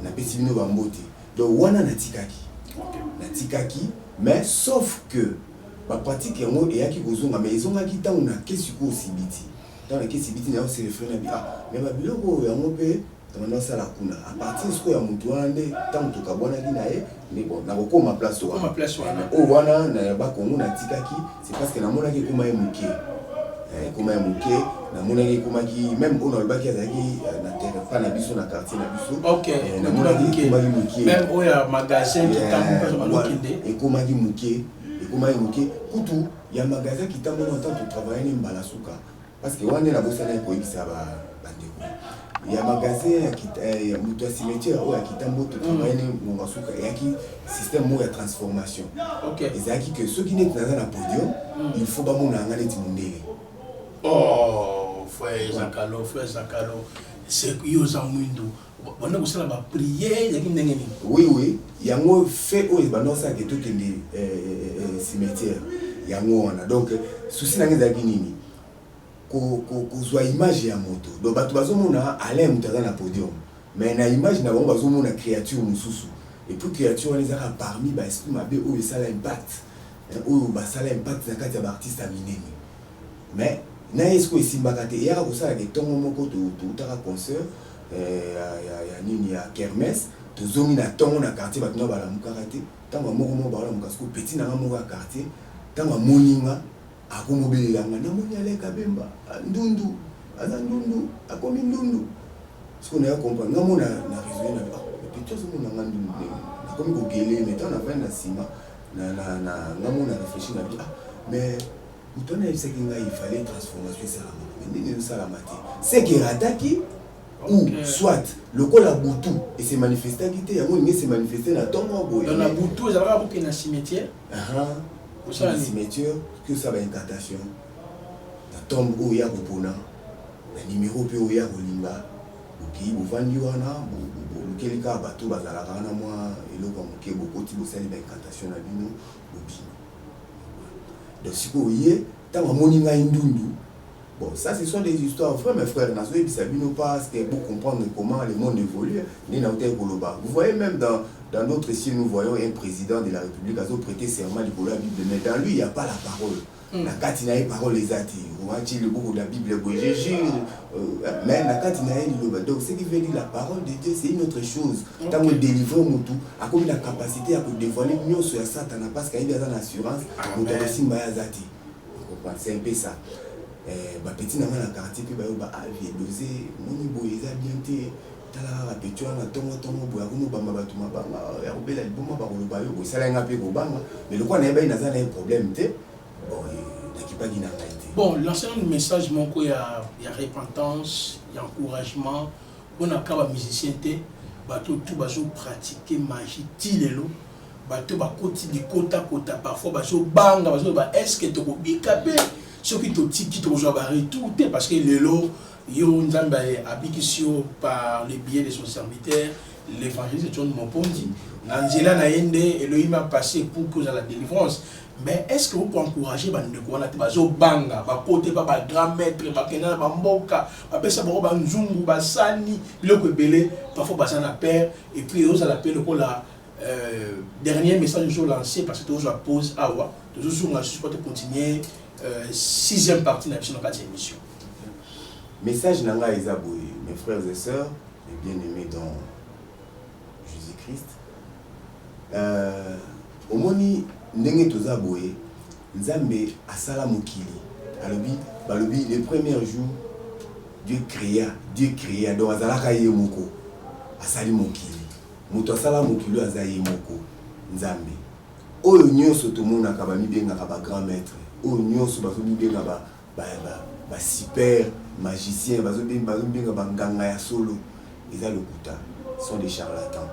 na pesi bino bambote. Donc wana natikaki mais sauf que ba pratique yango eyaki kozonga mais ezongaki tango na kesi ko sibiti. Dans la kesi biti na se refrain na bi mais ba biloko yango pe dans ça la kuna à partir ce ko ya mutu wana nde tango to kabona ki na ye mais bon na ko ma place wana. Ma place wana. O wana na ba Kongo natikaki c'est parce que na mona ki kuma ye muke. Kuma ye muke na mona ki kuma ki même on a baki azaki na terre pas na biso na quartier na biso. OK. Na mona ki kuma ki muke. Même au ya magasin qui tambo pas mal okinde. Et kuma ki muke. Comment il y a un magasin qui t'a montré en tant que travailler dans Balasuka parce que on est là bas ça n'est pas ça va il y a un magasin qui est un cimetière qui t'a montré travailler dans Balasuka et qui système de transformation. OK. Et c'est que ceux qui n'est pas dans la podium il faut pas mon angale timundele. Oh frère Zakalo c'est que yo zamundo on a aussi la prière il y a qui ndenge ni. Oui il y a un fait au banosa que tout est cimetière yango wana donc souci na ngeza kinini ko zwa image ya moto donc batu bazomona Alain mutaza na podium mais na image na bango bazomona créature mususu et puis créature wana ezaka parmi ba esprit mabe o esala impact o ba sala impact na kati ya ba artiste minene mais na esko esimbaka te ya ko sala ke tongo moko to utaka concert ya nini ya kermesse tozongi na tongo na quartier bato na balamukaka te ntango moko balamuka siko petit nanga moko ya quartier ntango moninga akomobelelanga namoni aleka bemba ndundu aza ndundu akomi ndundu siko na ya comprendre nga mona na raisonner na petit azomona nga ndundu nakomi kokele mais ntango navandi na nsima nga mona réfléchir na bi mais moto na yebisaki ngai il fallait transformation esalama mais ndenge ezosalama te seke rataki ou soit le col a boutou et s'est manifesté qui était il s'est manifesté dans ton boy dans la boutou ça va beaucoup dans cimetière au cimetière que ça va incantation la tombe où il y a popona la numéro pe où il y a bolinga qui vous vandi wana quel cas bateau bazala kana moi et le comme que beaucoup ti bo sali incantation na bino bobino donc si vous voyez tant moninga indundu. Bon, ça ce sont des histoires vraies, mes frères. Parce que pour comprendre comment le monde évolue, vous voyez même dans d'autres signes, nous voyons un président de la République qui a prêté serment du la Bible, mais dans lui, il n'y a pas la parole. La Katina est parole les ati. On va dire le beaucoup de la Bible, mais la Katina est le donc ce qui veut dire la parole de Dieu, c'est une autre chose. Tant qu'on délivre mon tout, à comme la capacité à dévoiler mieux sur la Satan, parce qu'il y a une assurance, c'est un peu ça. petit na na quartier pe ba yo ba vie dosé moni boye za bien te tala la petit na tongo boya ko ba mabatu mabanga ya obela liboma ba ko ba yo bo sala nga pe ko banga mais le quoi na ba ina za na problème te bon qui pas gina été. Bon, l'enseignement du message mon il y a repentance, il y a encouragement. On a quand musicien te bateau tout bazo pratiquer magie tilelo bateau ba koti di kota parfois bazo banga bazo ba est-ce que to ko bikabe ce qui to tiki to zo ba retour parce que lelo yo nzamba abikisio par les biais de son serviteur l'évangéliste John Mopondi nanzela na yende Elohim a passé pour cause à la délivrance. Mais est-ce que vous pouvez encourager les gens qui sont banga, côté ba grand maître, ba kenana ba mboka, ba pesa ba nzungu ba sani, biloko belé, parfois ba sana père et puis on l'appelle ko la dernier message que je lancé parce que toujours pause awa, toujours on a supporté continuer 6e partie de notre émission. Message nanga ezaboy, mes frères et sœurs, les bien-aimés dans Jésus-Christ. Au moni ndenge toza boye nzambe asala mokili balobi les premiers jours Dieu créa donc azalaka ye moko asali mokili muto asala mokili azaye moko nzambe oyo nyonso tomonaka bamibengaka ba grand maître oyo nyonso bazobibenga ba super magicien bazobenga banganga ya solo eza lokuta sont des charlatans.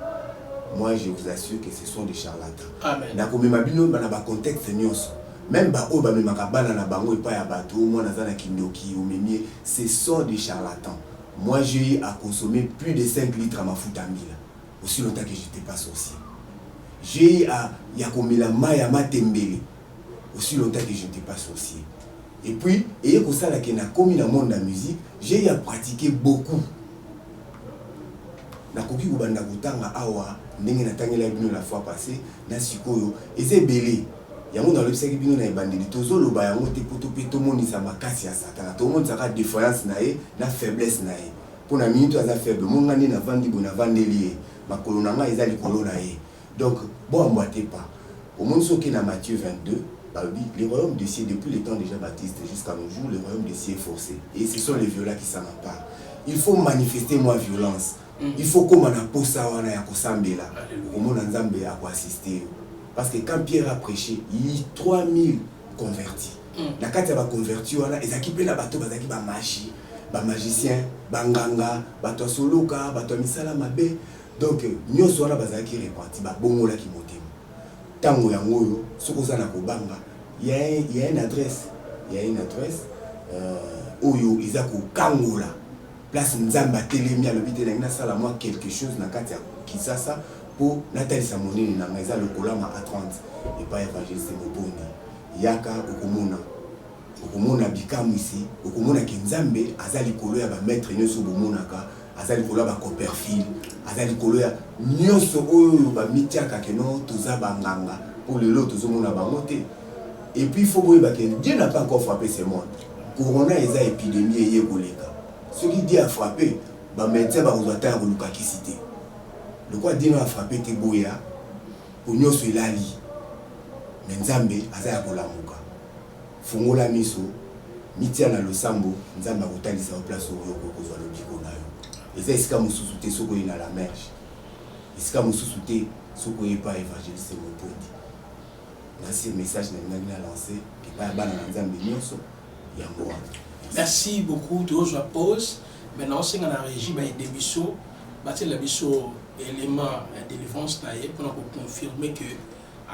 Moi, je vous assure que ce sont des charlatans. Amen. Nakomi mabino na ba contexte nyonso. Même ba o ba memaka bana na bango epa ya bato, moi nazana kindoki ou memie, ce sont des charlatans. Moi, j'ai eu à consommer plus de 5 litres à ma foutambila. Aussi longtemps que je n'étais pas sorcier. J'ai eu à yakomela maya matembele. Aussi longtemps que je n'étais pas sorcier. Et puis, et comme ça là que na komi na monde de la musique, j'ai eu à pratiquer beaucoup. Nakoki kubanda kutanga awa ndenge natangela bino la fois passée na sikoyo eze belé yango dans le seki bino na ebandeli tozoloba yango te poto pe tomonisa makasi ya satana tomonisa défaillance na ye na faiblesse na ye pona minute aza faible mongani na vandi bona vandeli ye makolo na nga eza likolo na ye donc bon amboite pas au monde soki na Matthieu 22 le royaume des cieux depuis le temps déjà baptiste jusqu'à nos jours le royaume des cieux est forcé et ce sont les violents qui s'en emparent. Il faut manifester moi violence. Il faut comme on a posé wana ya kosambela comment nzambe a assister parce que quand Pierre a prêché il y a 3000 convertis na kati ya ba convertis wana ezaki pe na bato bazaki ba magie ba magicien banganga bato soloka bato misala mabe donc nyonso wana bazaki reparti ba bongola ki motema tango yango yo soko za na kobanga il y a une adresse oyo ezako kangola place nzamba telemi alobite na sala moi quelque chose na kati ya kisasa pour natalisa monene na ngaiza lokolama à 30 et pas évangéliste Mopondi yaka okomona bikamu ici okomona ke nzambe azali kolo ya ba maître nyonso bomonaka azali kolo ba Copperfield azali kolo ya nyonso oyo ba mitiaka keno toza banganga pour le lot tozomona bango te et puis il faut boyeba que Dieu n'a pas encore frappé ce monde corona eza épidémie eye koleka. Ce qui dit à frapper, bah médecin va vous attendre pour le cité. Le quoi dit à frapper tes boya pour nous sur la lit. Mais Nzambe azaya kolamuka. Fungola miso, mitia na losambo, Nzamba kotalisa au place au yoko kozwa lobiko na yo. Eza esika mususu te soko ina la merge. Esika mususu te soko e pas évangéliste Mopondi. Merci le message na ngina lancé que pas bana na Nzambe nyonso yango wana. Merci beaucoup de votre pause. Maintenant, c'est dans la régie des bisous. Bâtir la bisou élément de délivrance pour confirmer que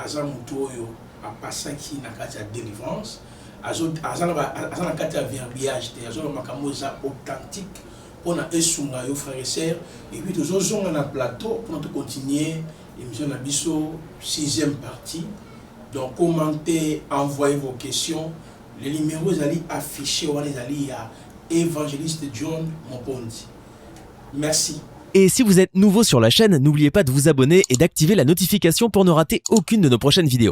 Azan Moutoyo a passé qui n'a pas de délivrance. Azan a pas de verbiage, Azan Makamosa authentique pour nous esunga yo frères et sœurs. Et puis toujours on a un plateau pour nous continuer l'émission de la bisou 6e partie. Donc commentez, envoyez vos questions. Les numéros allaient afficher ou allaient à évangéliste John Mopondi. Merci. Et si vous êtes nouveau sur la chaîne, n'oubliez pas de vous abonner et d'activer la notification pour ne rater aucune de nos prochaines vidéos.